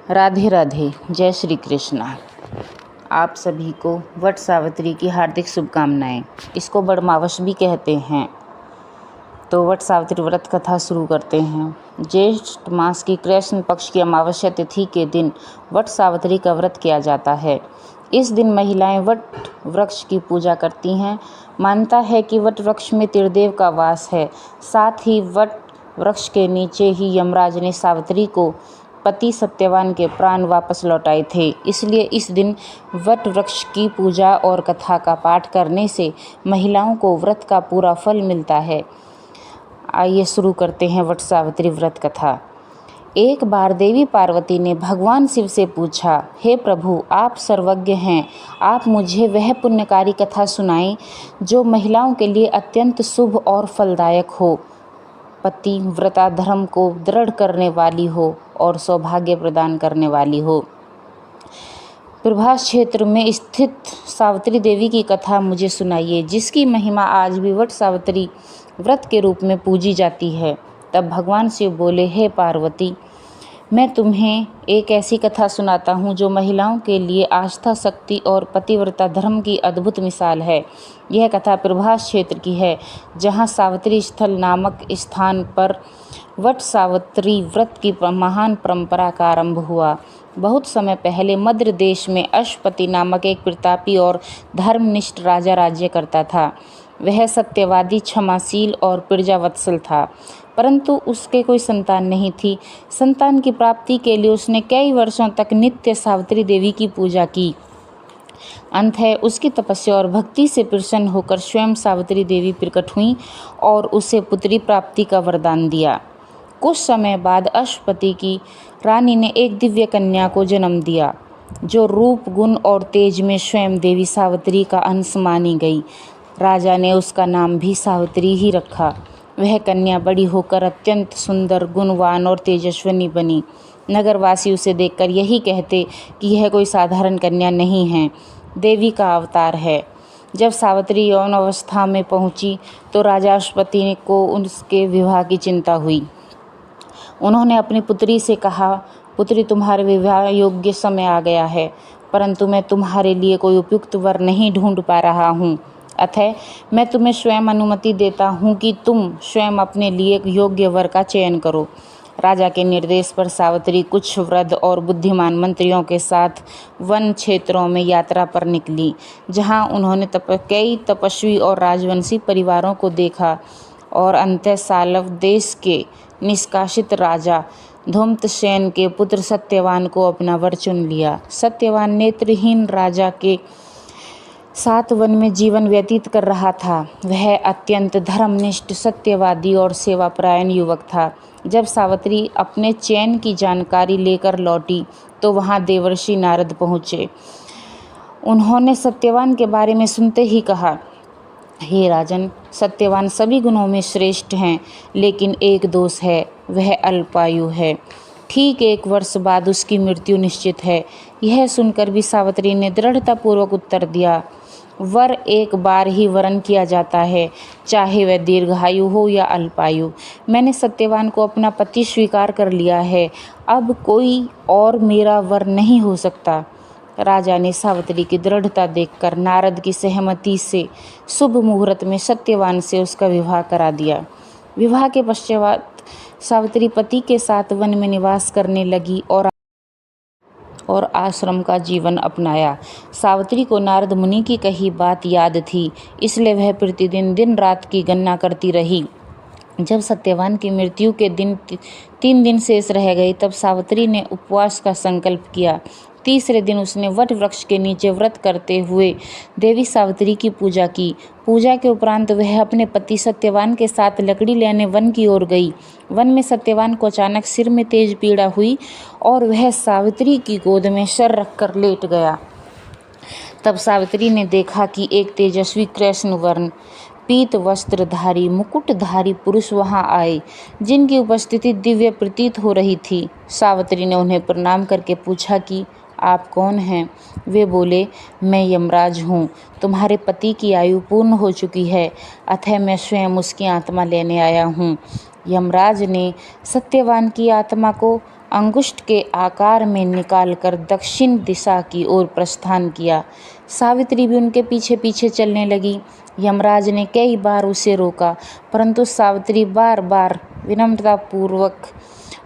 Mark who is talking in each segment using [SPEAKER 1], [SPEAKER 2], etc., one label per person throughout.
[SPEAKER 1] राधे राधे, जय श्री कृष्णा। आप सभी को वट सावित्री की हार्दिक शुभकामनाएं। इसको बड़मावस भी कहते हैं। तो वट सावित्री व्रत कथा शुरू करते हैं। ज्येष्ठ मास की कृष्ण पक्ष की अमावस्या तिथि के दिन वट सावित्री का व्रत किया जाता है। इस दिन महिलाएं वट वृक्ष की पूजा करती हैं। मानता है कि वट वृक्ष में त्रिदेव का वास है। साथ ही वट वृक्ष के नीचे ही यमराज ने सावित्री को पति सत्यवान के प्राण वापस लौटाए थे। इसलिए इस दिन वट वृक्ष की पूजा और कथा का पाठ करने से महिलाओं को व्रत का पूरा फल मिलता है। आइए शुरू करते हैं वट सावित्री व्रत कथा। एक बार देवी पार्वती ने भगवान शिव से पूछा, हे प्रभु, आप सर्वज्ञ हैं, आप मुझे वह पुण्यकारी कथा सुनाएं जो महिलाओं के लिए अत्यंत शुभ और फलदायक हो, पति व्रता धर्म को दृढ़ करने वाली हो और सौभाग्य प्रदान करने वाली हो। प्रभास क्षेत्र में स्थित सावित्री देवी की कथा मुझे सुनाइए, जिसकी महिमा आज भी वट सावित्री व्रत के रूप में पूजी जाती है। तब भगवान शिव बोले, हे पार्वती, मैं तुम्हें एक ऐसी कथा सुनाता हूँ जो महिलाओं के लिए आस्था, शक्ति और पतिव्रता धर्म की अद्भुत मिसाल है। यह कथा प्रभास क्षेत्र की है, जहाँ सावित्री स्थल नामक स्थान पर वट सावित्री व्रत की महान परंपरा का आरंभ हुआ। बहुत समय पहले मद्र देश में अश्वपति नामक एक प्रतापी और धर्मनिष्ठ राजा राज्य करता था। वह सत्यवादी, क्षमाशील और प्रजावत्सल था, परंतु उसके कोई संतान नहीं थी। संतान की प्राप्ति के लिए उसने कई वर्षों तक नित्य सावित्री देवी की पूजा की। अंततः उसकी तपस्या और भक्ति से प्रसन्न होकर स्वयं सावित्री देवी प्रकट हुई और उसे पुत्री प्राप्ति का वरदान दिया। कुछ समय बाद अश्वपति की रानी ने एक दिव्य कन्या को जन्म दिया, जो रूप, गुण और तेज में स्वयं देवी सावित्री का अंश मानी गई। राजा ने उसका नाम भी सावित्री ही रखा। वह कन्या बड़ी होकर अत्यंत सुंदर, गुणवान और तेजस्विनी बनी। नगरवासी उसे देखकर यही कहते कि यह कोई साधारण कन्या नहीं है, देवी का अवतार है। जब सावित्री यौन अवस्था में पहुंची तो राजा अश्वपति को उसके विवाह की चिंता हुई। उन्होंने अपनी पुत्री से कहा, पुत्री, तुम्हारे विवाह योग्य समय आ गया है, परंतु मैं तुम्हारे लिए कोई उपयुक्त वर नहीं ढूंढ पा रहा हूँ। अतः मैं तुम्हें स्वयं अनुमति देता हूँ कि तुम स्वयं अपने लिए योग्य वर का चयन करो। राजा के निर्देश पर सावित्री कुछ वृद्ध और बुद्धिमान मंत्रियों के साथ वन क्षेत्रों में यात्रा पर निकली, जहाँ उन्होंने कई तपस्वी और राजवंशी परिवारों को देखा और अंततः सालव देश के निष्कासित राजा धूम्रसेन के पुत्र सत्यवान को अपना वर चुन लिया। सत्यवान नेत्रहीन राजा के साथ वन में जीवन व्यतीत कर रहा था। वह अत्यंत धर्मनिष्ठ, सत्यवादी और सेवापरायण युवक था। जब सावित्री अपने चयन की जानकारी लेकर लौटी तो वहां देवर्षि नारद पहुँचे। उन्होंने सत्यवान के बारे में सुनते ही कहा, हे राजन, सत्यवान सभी गुणों में श्रेष्ठ हैं, लेकिन एक दोष है, वह अल्पायु है। ठीक 1 वर्ष बाद उसकी मृत्यु निश्चित है। यह सुनकर भी सावित्री ने दृढ़तापूर्वक उत्तर दिया, वर एक बार ही वरण किया जाता है, चाहे वह दीर्घायु हो या अल्पायु। मैंने सत्यवान को अपना पति स्वीकार कर लिया है, अब कोई और मेरा वर नहीं हो सकता। राजा ने सावित्री की दृढ़ता देखकर नारद की सहमति से शुभ मुहूर्त में सत्यवान से उसका विवाह करा दिया। विवाह के पश्चात सावित्री पति के साथ वन में निवास करने लगी और आश्रम का जीवन अपनाया। सावित्री को नारद मुनि की कही बात याद थी, इसलिए वह प्रतिदिन दिन रात की गणना करती रही। जब सत्यवान की मृत्यु के दिन 3 दिन शेष रह गए, तब सावित्री ने उपवास का संकल्प किया। तीसरे दिन उसने वट वृक्ष के नीचे व्रत करते हुए देवी सावित्री की पूजा की। पूजा के उपरांत वह अपने पति सत्यवान के साथ लकड़ी लेने वन की ओर गई। वन में सत्यवान को अचानक सिर में तेज पीड़ा हुई और वह सावित्री की गोद में सर रखकर लेट गया। तब सावित्री ने देखा कि एक तेजस्वी कृष्ण वर्ण, पीत वस्त्रधारी, मुकुटधारी पुरुष वहां आए, जिनकी उपस्थिति दिव्य प्रतीत हो रही थी। सावित्री ने उन्हें प्रणाम करके पूछा कि आप कौन हैं? वे बोले, मैं यमराज हूँ, तुम्हारे पति की आयु पूर्ण हो चुकी है, अतः मैं स्वयं उसकी आत्मा लेने आया हूँ। यमराज ने सत्यवान की आत्मा को अंगुष्ठ के आकार में निकालकर दक्षिण दिशा की ओर प्रस्थान किया। सावित्री भी उनके पीछे पीछे चलने लगी। यमराज ने कई बार उसे रोका, परंतु सावित्री बार बार विनम्रतापूर्वक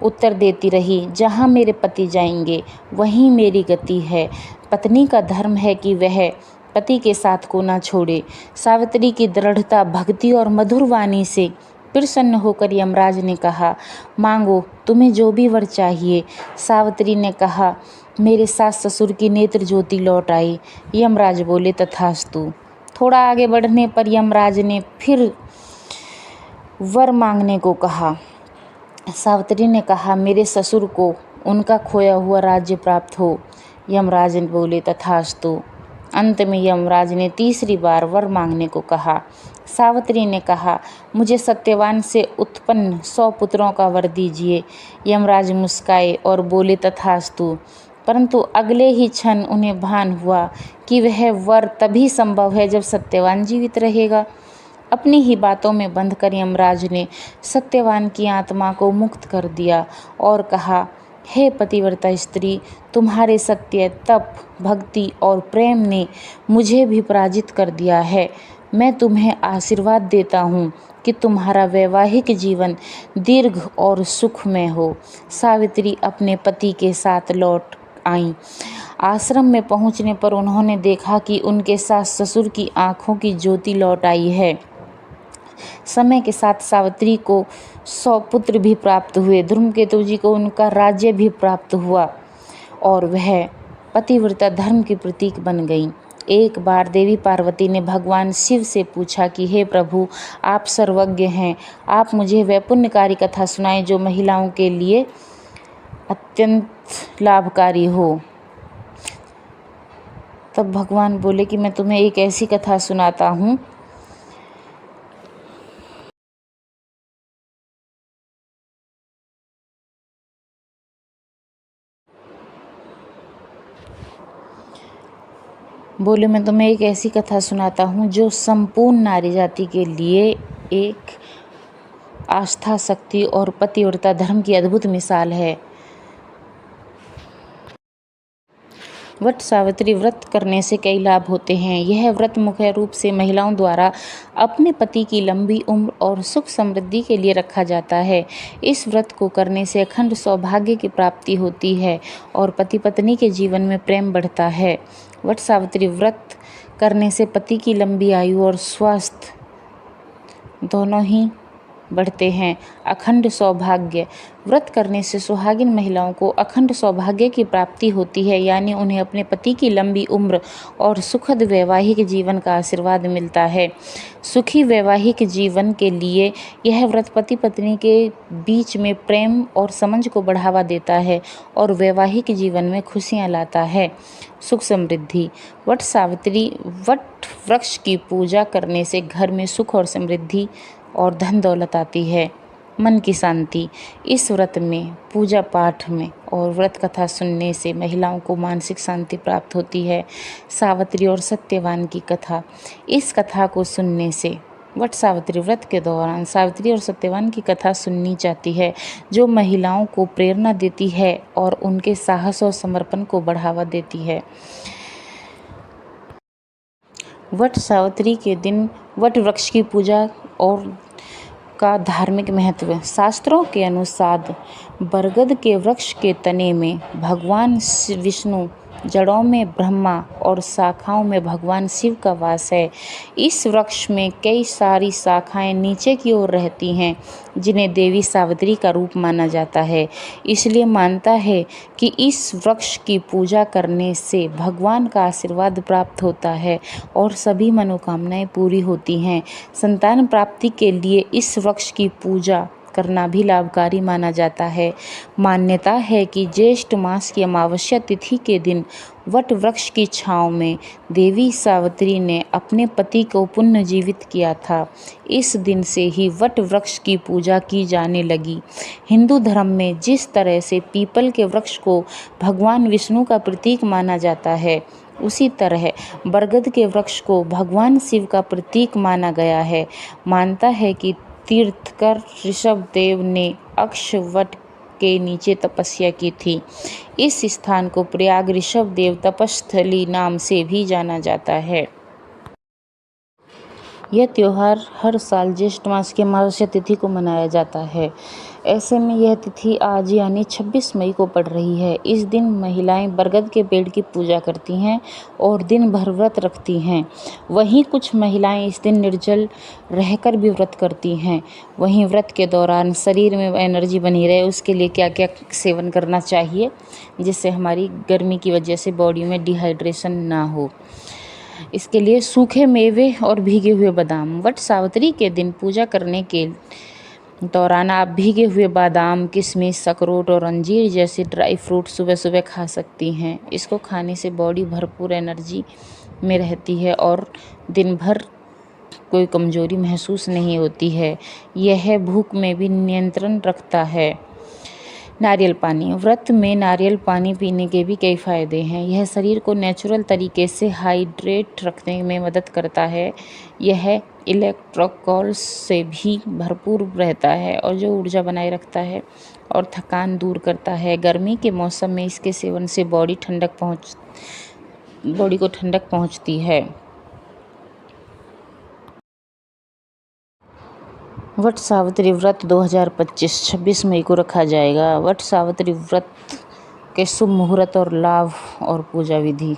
[SPEAKER 1] उत्तर देती रही, जहाँ मेरे पति जाएंगे वहीं मेरी गति है। पत्नी का धर्म है कि वह पति के साथ को न छोड़े। सावित्री की दृढ़ता, भक्ति और मधुर वाणी से प्रसन्न होकर यमराज ने कहा, मांगो, तुम्हें जो भी वर चाहिए। सावित्री ने कहा, मेरे सास ससुर की नेत्र ज्योति लौट आई। यमराज बोले, तथास्तु। थोड़ा आगे बढ़ने पर यमराज ने फिर वर मांगने को कहा। सावित्री ने कहा, मेरे ससुर को उनका खोया हुआ राज्य प्राप्त हो। यमराज बोले, तथास्तु। अंत में यमराज ने तीसरी बार वर मांगने को कहा। सावित्री ने कहा, मुझे सत्यवान से उत्पन्न 100 पुत्रों का वर दीजिए। यमराज मुस्काए और बोले, तथास्तु। परंतु अगले ही क्षण उन्हें भान हुआ कि वह वर तभी संभव है जब सत्यवान जीवित रहेगा। अपनी ही बातों में बंधकर यमराज ने सत्यवान की आत्मा को मुक्त कर दिया और कहा, हे पतिव्रता स्त्री, तुम्हारे सत्य, तप, भक्ति और प्रेम ने मुझे भी पराजित कर दिया है। मैं तुम्हें आशीर्वाद देता हूँ कि तुम्हारा वैवाहिक जीवन दीर्घ और सुखमय हो। सावित्री अपने पति के साथ लौट आईं। आश्रम में पहुँचने पर उन्होंने देखा कि उनके सास ससुर की आँखों की ज्योति लौट आई है। समय के साथ सावित्री को 100 पुत्र भी प्राप्त हुए। धूमकेतु जी को उनका राज्य भी प्राप्त हुआ और वह पतिव्रता धर्म की प्रतीक बन गई। एक बार देवी पार्वती ने भगवान शिव से पूछा कि हे प्रभु, आप सर्वज्ञ हैं, आप मुझे वह पुण्यकारी कथा सुनाएं जो महिलाओं के लिए अत्यंत लाभकारी हो। तब भगवान बोले कि मैं तुम्हें एक ऐसी कथा सुनाता हूँ मैं तुम्हें एक ऐसी कथा सुनाता हूँ जो संपूर्ण नारी जाति के लिए एक आस्था, शक्ति और पतिव्रता धर्म की अद्भुत मिसाल है। वट सावित्री व्रत करने से कई लाभ होते हैं। यह व्रत मुख्य रूप से महिलाओं द्वारा अपने पति की लंबी उम्र और सुख समृद्धि के लिए रखा जाता है। इस व्रत को करने से अखंड सौभाग्य की प्राप्ति होती है और पति पत्नी के जीवन में प्रेम बढ़ता है। वट सावित्री व्रत करने से पति की लंबी आयु और स्वास्थ्य दोनों ही बढ़ते हैं। अखंड सौभाग्य व्रत करने से सुहागिन महिलाओं को अखंड सौभाग्य की प्राप्ति होती है, यानी उन्हें अपने पति की लंबी उम्र और सुखद वैवाहिक जीवन का आशीर्वाद मिलता है। सुखी वैवाहिक जीवन के लिए यह व्रत पति पत्नी के बीच में प्रेम और समझ को बढ़ावा देता है और वैवाहिक जीवन में खुशियाँ लाता है। सुख समृद्धि वट सावित्री वट वृक्ष की पूजा करने से घर में सुख और समृद्धि और धन दौलत आती है। मन की शांति इस व्रत में, पूजा पाठ में और व्रत कथा सुनने से महिलाओं को मानसिक शांति प्राप्त होती है। सावित्री और सत्यवान की कथा, इस कथा को सुनने से वट सावित्री व्रत के दौरान सावित्री और सत्यवान की कथा सुननी चाहती है, जो महिलाओं को प्रेरणा देती है और उनके साहस और समर्पण को बढ़ावा देती है। वट सावित्री के दिन वट वृक्ष की पूजा और का धार्मिक महत्व। शास्त्रों के अनुसार बरगद के वृक्ष के तने में भगवान विष्णु, जड़ों में ब्रह्मा और शाखाओं में भगवान शिव का वास है। इस वृक्ष में कई सारी शाखाएं नीचे की ओर रहती हैं, जिन्हें देवी सावित्री का रूप माना जाता है। इसलिए मानता है कि इस वृक्ष की पूजा करने से भगवान का आशीर्वाद प्राप्त होता है और सभी मनोकामनाएं पूरी होती हैं। संतान प्राप्ति के लिए इस वृक्ष की पूजा करना भी लाभकारी माना जाता है। मान्यता है कि ज्येष्ठ मास की अमावस्या तिथि के दिन वट वृक्ष की छांव में देवी सावित्री ने अपने पति को पुनर्जीवित किया था। इस दिन से ही वट वृक्ष की पूजा की जाने लगी। हिंदू धर्म में जिस तरह से पीपल के वृक्ष को भगवान विष्णु का प्रतीक माना जाता है, उसी तरह बरगद के वृक्ष को भगवान शिव का प्रतीक माना गया है। मानता है कि तीर्थकर ऋषभ देव ने अक्षवट के नीचे तपस्या की थी। इस स्थान को प्रयाग ऋषभ देव तपस्थली नाम से भी जाना जाता है। यह त्योहार हर साल ज्येष्ठ मास की अमावस्या तिथि को मनाया जाता है। ऐसे में यह तिथि आज यानी 26 मई को पड़ रही है। इस दिन महिलाएं बरगद के पेड़ की पूजा करती हैं और दिन भर व्रत रखती हैं। वहीं कुछ महिलाएं इस दिन निर्जल रहकर भी व्रत करती हैं। वहीं व्रत के दौरान शरीर में एनर्जी बनी रहे उसके लिए क्या क्या सेवन करना चाहिए, जिससे हमारी गर्मी की वजह से बॉडी में डिहाइड्रेशन ना हो। इसके लिए सूखे मेवे और भीगे हुए बादाम। वट सावित्री के दिन पूजा करने के दौरान आप भीगे हुए बादाम, किशमिश, अखरोट और अंजीर जैसे ड्राई फ्रूट सुबह सुबह खा सकती हैं। इसको खाने से बॉडी भरपूर एनर्जी में रहती है और दिन भर कोई कमजोरी महसूस नहीं होती है। यह भूख में भी नियंत्रण रखता है। नारियल पानी। व्रत में नारियल पानी पीने के भी कई फ़ायदे हैं। यह शरीर को नेचुरल तरीके से हाइड्रेट रखने में मदद करता है। यह इलेक्ट्रोकॉल्स से भी भरपूर रहता है और जो ऊर्जा बनाए रखता है और थकान दूर करता है। गर्मी के मौसम में इसके सेवन से बॉडी को ठंडक पहुंचती है। वट सावित्री व्रत 2025 26 मई को रखा जाएगा। वट सावित्री व्रत के शुभ मुहूर्त और लाभ और पूजा विधि।